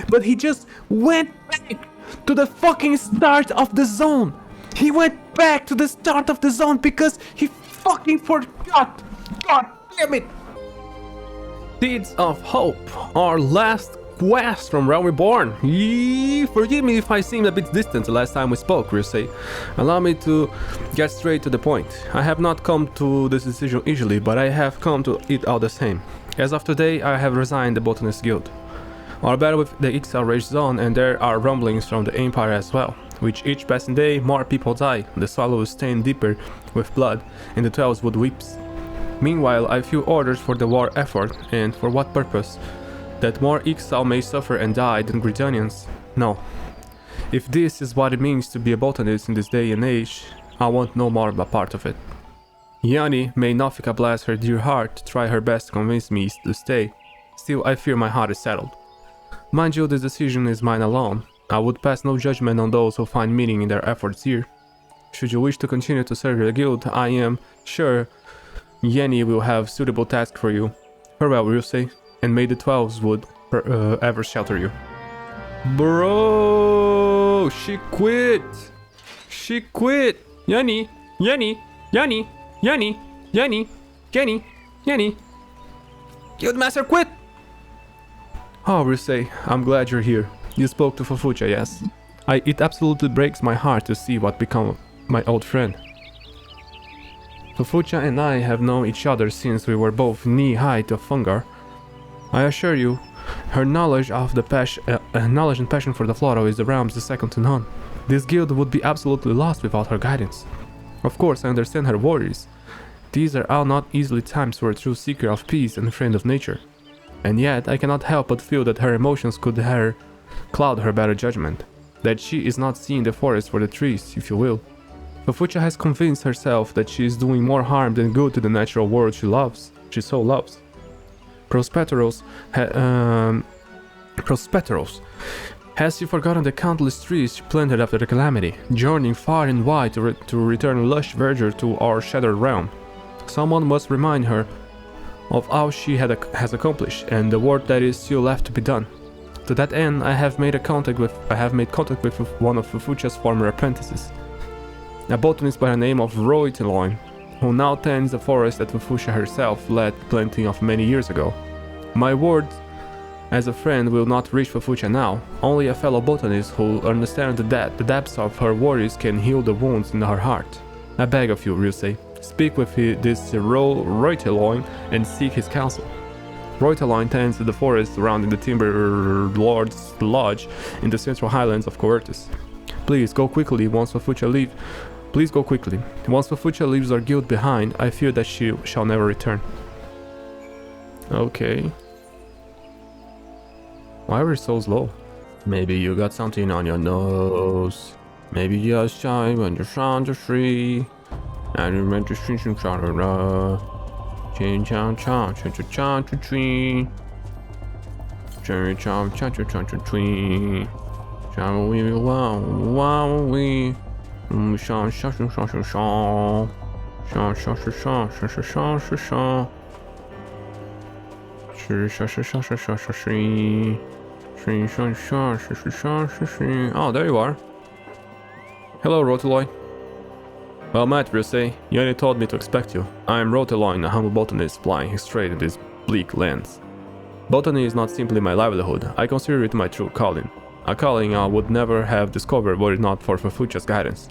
but he just went back to the fucking start of the zone. He went back to the start of the zone because he fucking forgot. God damn it. Seeds of Hope, our last quest from Realm Reborn. Forgive me if I seemed a bit distant the last time we spoke, Ryusei. Allow me to get straight to the point. I have not come to this decision easily, but I have come to it all the same. As of today, I have resigned the Botanist Guild. Our battle with the XIV rages on, and there are rumblings from the Empire as well. With each passing day, more people die, the soil is stained deeper with blood, and the 12's wood weeps. Meanwhile, I feel orders for the war effort, and for what purpose? That more XIV may suffer and die than Gridanians? No. If this is what it means to be a botanist in this day and age, I want no more of a part of it. Yanni, may Nofika bless her dear heart, try her best to convince me to stay. Still, I fear my heart is settled. Mind you, this decision is mine alone. I would pass no judgment on those who find meaning in their efforts here. Should you wish to continue to serve your guild, I am sure Yanni will have suitable tasks for you. Farewell, Ryusei, and may the 12's wood ever shelter you. Bro, she quit. She quit. Yanni, Yanni, Yanni, Yanni, Yanni, Yanni, Yanni. Guildmaster quit. Oh, Ryusei, I'm glad you're here. You spoke to Fufucha, yes? It absolutely breaks my heart to see what become of my old friend. Fufucha and I have known each other since we were both knee-high to Fungar. I assure you, her knowledge of the knowledge and passion for the Flora is the realms second to none. This guild would be absolutely lost without her guidance. Of course, I understand her worries. These are all not easily times for a true seeker of peace and friend of nature. And yet, I cannot help but feel that her emotions could cloud her better judgment. That she is not seeing the forest for the trees, if you will. Fufucha has convinced herself that she is doing more harm than good to the natural world she so loves. Prospectoros, has she forgotten the countless trees she planted after the calamity, journeying far and wide to return lush verdure to our shattered realm? Someone must remind her of all she has accomplished and the work that is still left to be done. To that end, I have made contact with one of Fufucha's former apprentices, a botanist by the name of Roiteloin, who now tends the forest that Fufucha herself led planting of many years ago. My word as a friend will not reach Fufucha now. Only a fellow botanist who understands the depths of her worries can heal the wounds in her heart. I beg of you, Ryusei, speak with this Roiteloin and seek his counsel. Roiteloin tends the forest surrounding the Timber Lord's Lodge in the central highlands of Coertus. Please go quickly once Fufucha leaves. Please go quickly. Once Fufucha leaves our guild behind, I fear that she shall never return. Okay. Why are we so slow? Maybe you got something on your nose. Maybe you're shy when you're trying to free. And you meant to swing some chara. Chin chang chang chang chang chang chang ching. Chin chang chang chang chang chang ching. Chang we wow wow we. Shang shang shang shang shang shang. Shang shang shang shang shang shang shang shang shang. Shang shang shang shang shang shang shang. Shang shang shang shang shang shang shang. Oh, there you are. Hello, Roteloy. Well met, Ryusei. Yanni told me to expect you. I am Roteloin, a humble botanist flying his trade in these bleak lands. Botany is not simply my livelihood, I consider it my true calling. A calling I would never have discovered were it not for Fufucha's guidance.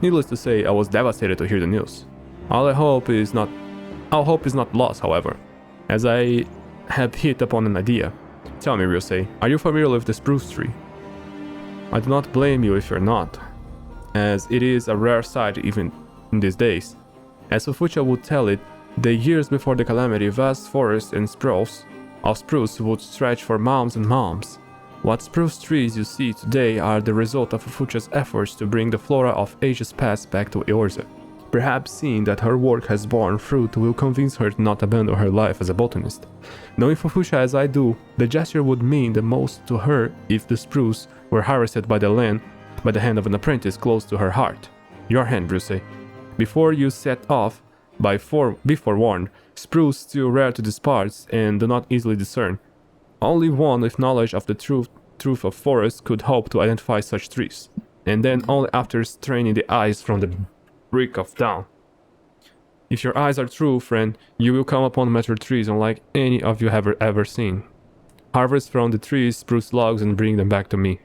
Needless to say, I was devastated to hear the news. Our hope is not lost, however, as I have hit upon an idea. Tell me, Ryusei, are you familiar with the spruce tree? I do not blame you if you're not, as it is a rare sight even in these days. As Fufucha would tell it, the years before the calamity, vast forests and spruce would stretch for mounds and mounds. What spruce trees you see today are the result of Fufucha's efforts to bring the flora of ages past back to Eorze. Perhaps seeing that her work has borne fruit will convince her to not abandon her life as a botanist. Knowing Fufucha as I do, the gesture would mean the most to her if the spruce were harvested by the hand of an apprentice close to her heart. Your hand, Ryusei. Before you set off, be forewarned, spruce still rare to these parts and do not easily discern. Only one with knowledge of the truth through a forest could hope to identify such trees, and then only after straining the eyes from the brink of dawn. If your eyes are true, friend, you will come upon mature trees unlike any of you have ever seen. Harvest from the trees spruce logs and bring them back to me.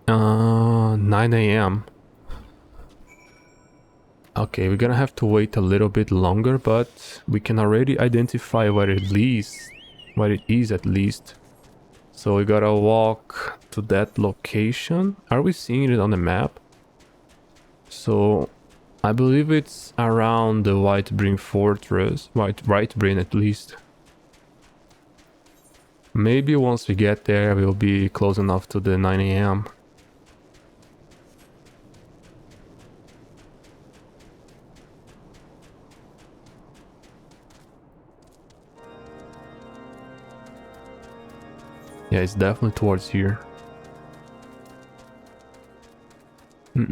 9 a.m. Okay, we're gonna have to wait a little bit longer, but we can already identify where it is at least. So we gotta walk to that location. Are we seeing it on the map? So I believe it's around the White Brain Fortress. White Brain at least. Maybe once we get there we'll be close enough to the 9 a.m. Yeah, it's definitely towards here. It's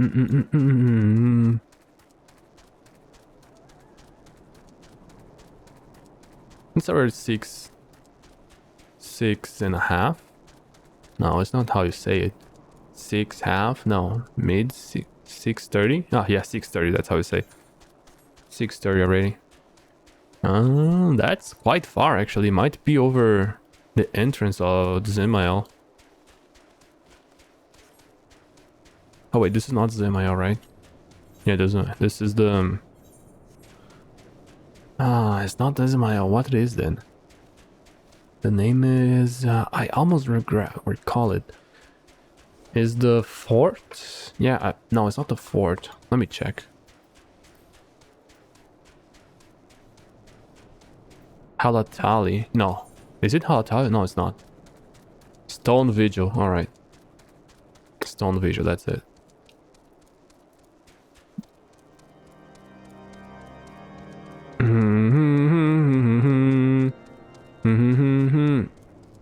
already 6.5. No, it's not how you say it. 6.5. No, mid 6:30. Oh yeah, 6:30. That's how you say. 6:30 already. That's quite far actually. Might be over the entrance of Zemael. Oh wait, this is not Zemael, right? Yeah, this is the... it's not Zemael. What it is then? The name is... I almost recall it. Is the fort? Yeah, no, it's not the fort. Let me check. Halatali. No. Is it Halatali? No, it's not. Stone Vigil. Alright. Stone Vigil, that's it.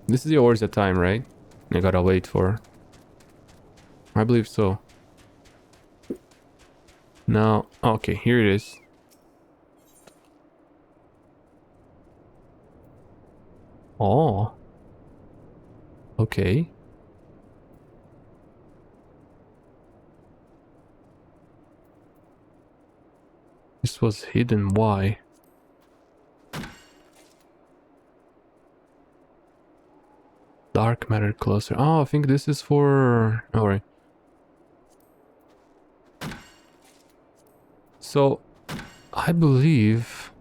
This is the Orza time, right? I gotta wait for... I believe so. Now, okay, here it is. Oh. Okay. This was hidden, why? Dark matter cluster. Oh, I think this is for... Alright. So, I believe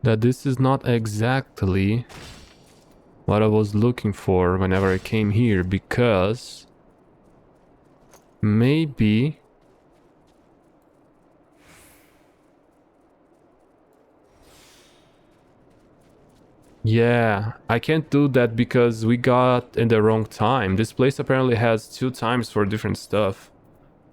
that this is not exactly what I was looking for whenever I came here, because maybe yeah, I can't do that because we got in the wrong time. This place apparently has 2 times for different stuff.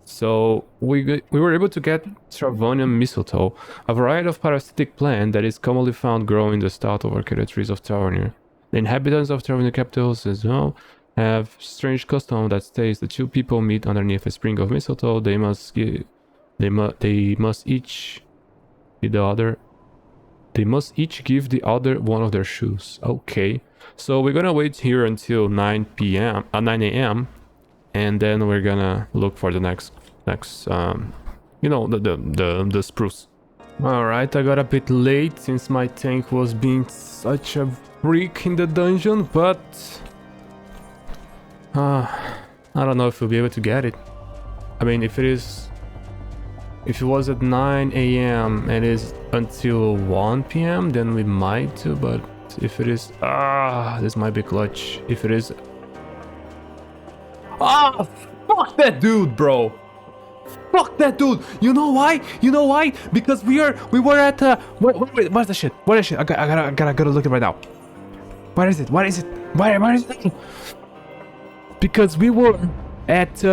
So we were able to get Travonian mistletoe, a variety of parasitic plant that is commonly found growing in the stout of arcade trees of Tavernier. The inhabitants of Tavernier capitals as well have strange custom that states that 2 people meet underneath a spring of mistletoe. They must each give the other one of their shoes. Okay, so we're gonna wait here until 9 a.m. and then we're gonna look for the next you know, the spruce. All right, I got a bit late since my tank was being such a freak in the dungeon, but I don't know if we'll be able to get it. I mean, if it was at 9 a.m. and is until 1 p.m. then we might too, but if it is... this might be clutch. If it is... fuck that dude, bro! Fuck that dude! You know why? You know why? Because we were at... wait, what's the shit? What is shit? I gotta look at it right now. What is it? What is it? Where is it? Because we were at...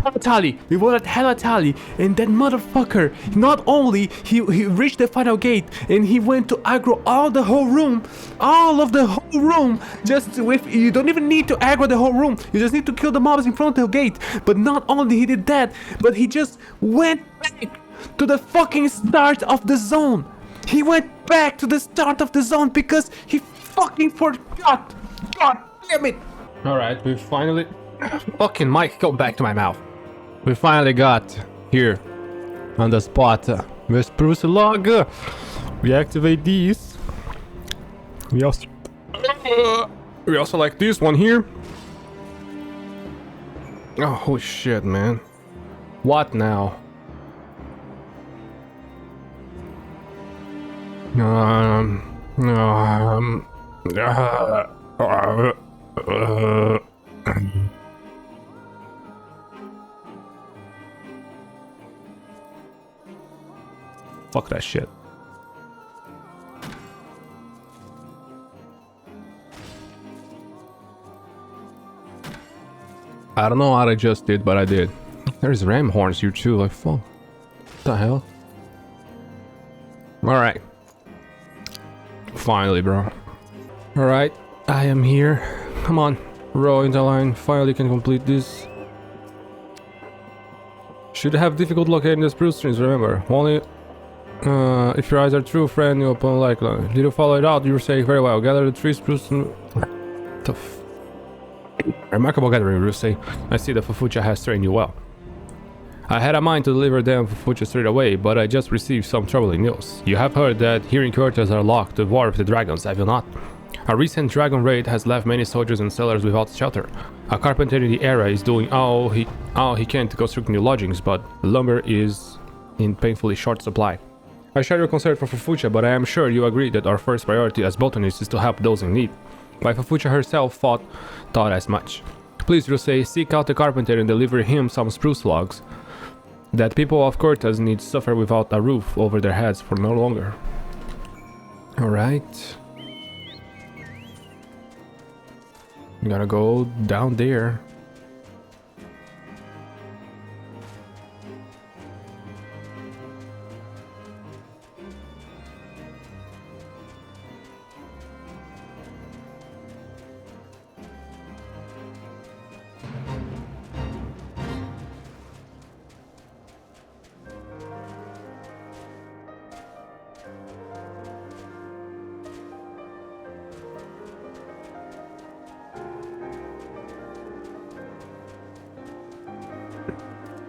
Halatali. We were at Halatali, and that motherfucker, not only he reached the final gate and he went to aggro all of the whole room, just with, you don't even need to aggro the whole room, you just need to kill the mobs in front of the gate. But not only he did that, but he just went back to the fucking start of the zone. He went back to the start of the zone because he fucking forgot. God damn it. Alright, we finally... Fucking mic, go back to my mouth. We finally got here on the spot with spruce log. We activate these. We also like this one here. Oh, holy shit, man. What now? Fuck that shit. I don't know what I just did, but I did. There's ram horns here too, like fuck. What the hell? Alright. Finally, bro. Alright, I am here. Come on, row in the line. Finally can complete this. Should have difficult locating the spruce trees, remember. Only if your eyes are true, friend, you open like did you follow it out? You were saying very well. Gather the tree spruce and... Tough. Remarkable gathering, Rusey. I see that Fufucha has trained you well. I had a mind to deliver them Fufucha straight away, but I just received some troubling news. You have heard that here in quarters are locked to war with the dragons, have you not? A recent dragon raid has left many soldiers and sailors without shelter. A carpenter in the area is doing all he can to construct new lodgings, but lumber is in painfully short supply. I share your concern for Fufucha, but I am sure you agree that our first priority as botanists is to help those in need. Why Fufucha herself thought as much. Please, Rusei, seek out the carpenter and deliver him some spruce logs. That people of Cortez need suffer without a roof over their heads for no longer. Alright. Gotta go down there.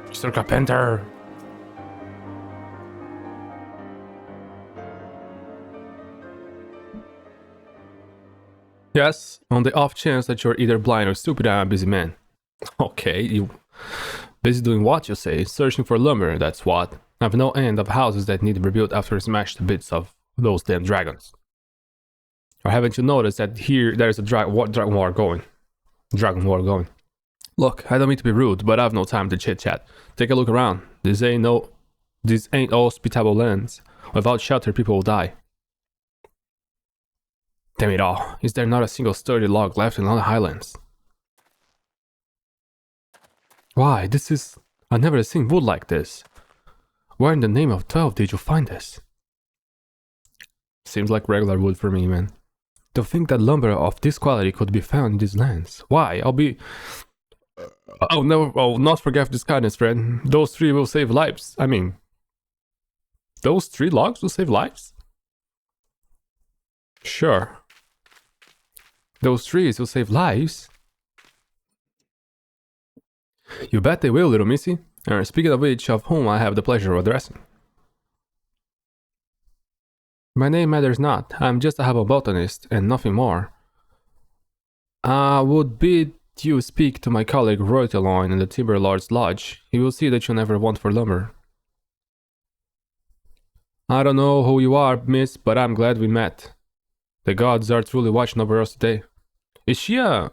Mr. Carpenter. Yes, on the off chance that you're either blind or stupid, I'm a busy man. Okay, you busy doing what, you say? Searching for lumber, that's what. I've no end of houses that need rebuilt after smashed bits of those damn dragons. Or haven't you noticed that here there's a dragon war going? Look, I don't mean to be rude, but I've no time to chit-chat. Take a look around. This ain't all hospitable lands. Without shelter, people will die. Damn it all, is there not a single sturdy log left in all the highlands? Why, I've never seen wood like this. Where in the name of 12 did you find this? Seems like regular wood for me, man. To think that lumber of this quality could be found in these lands. Why, I'll not forget this kindness, friend. Those three will save lives. I mean, those 3 logs will save lives? Sure. Those trees will save lives? You bet they will, little missy. Speaking of which, of whom I have the pleasure of addressing. My name matters not. I'm just a humble botanist, and nothing more. I would bid you speak to my colleague Royteloin in the Timber Lord's Lodge. He will see that you never want for lumber. I don't know who you are, miss, but I'm glad we met. The gods are truly watching over us today. Is she a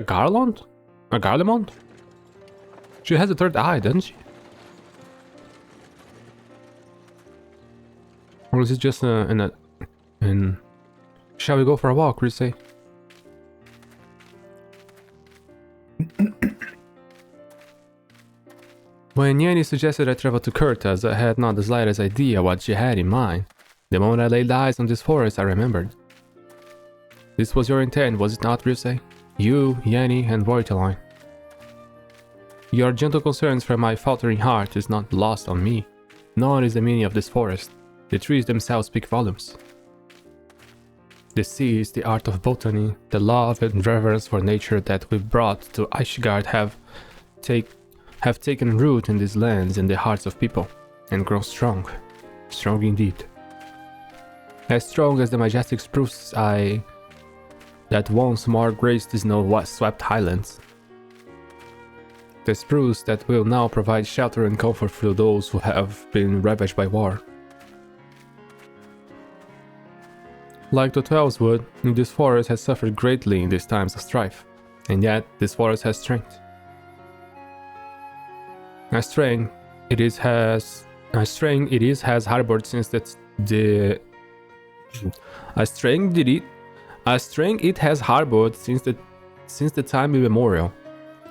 Garland? A Garlemont? She has a third eye, doesn't she? Or is it just Shall we go for a walk, Rissei? When Yanni suggested I travel to Kurtas, I had not the slightest idea what she had in mind. The moment I laid eyes on this forest, I remembered. This was your intent, was it not, Rissei? You, Yanni, and Royteloin. Your gentle concerns for my faltering heart is not lost on me. None is the meaning of this forest. The trees themselves speak volumes. The sea is the art of botany. The love and reverence for nature that we brought to Ishgard have taken root in these lands and the hearts of people, and grown strong. Strong indeed. As strong as the majestic spruce that once more graced the snow-swept highlands. The spruce that will now provide shelter and comfort for those who have been ravaged by war. Like the Twelves wood, this forest has suffered greatly in these times of strife, and yet this forest has strength. A strength it has harbored since the time immemorial,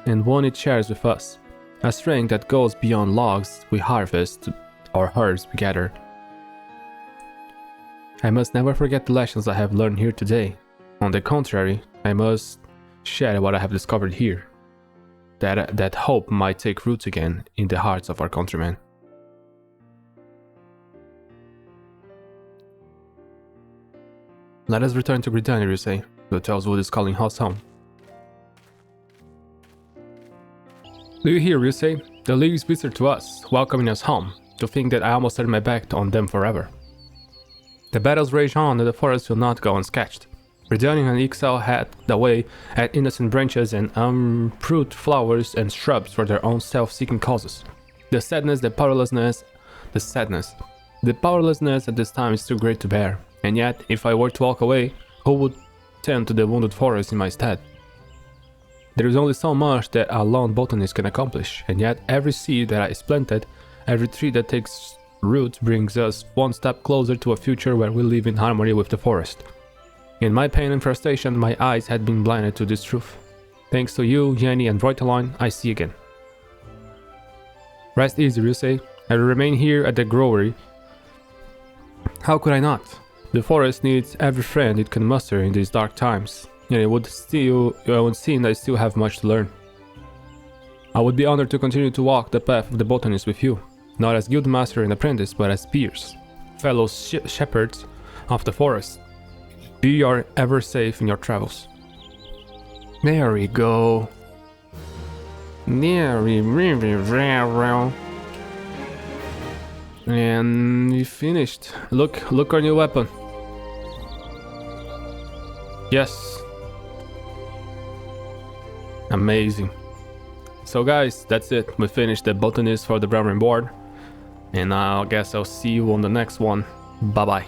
and one it shares with us. A strength that goes beyond logs we harvest or herbs we gather. I must never forget the lessons I have learned here today. On the contrary, I must share what I have discovered here. That hope might take root again in the hearts of our countrymen. Let us return to Britannia, you say. The Tellswood is calling us home. Do you hear, you say? The leaves whisper to us, welcoming us home. To think that I almost turned my back on them forever. The battles rage on and the forest will not go unscathed. Britannia and XIV had the way at innocent branches and unproved flowers and shrubs for their own self-seeking causes. The powerlessness at this time is too great to bear. And yet, if I were to walk away, who would tend to the wounded forest in my stead? There is only so much that a lone botanist can accomplish, and yet every seed that is planted, every tree that takes root brings us one step closer to a future where we live in harmony with the forest. In my pain and frustration, my eyes had been blinded to this truth. Thanks to you, Jenny and Reuteline, I see again. Rest easy, you say. I will remain here at the Growery. How could I not? The forest needs every friend it can muster in these dark times, and it would seem I still have much to learn. I would be honored to continue to walk the path of the botanist with you, not as guildmaster and apprentice, but as peers, fellow shepherds of the forest. Be ever safe in your travels. There we go. And we finished. Look our new weapon. Yes. Amazing. So guys, that's it. We finished the Botanist for the Reborn. And I guess I'll see you on the next one. Bye bye.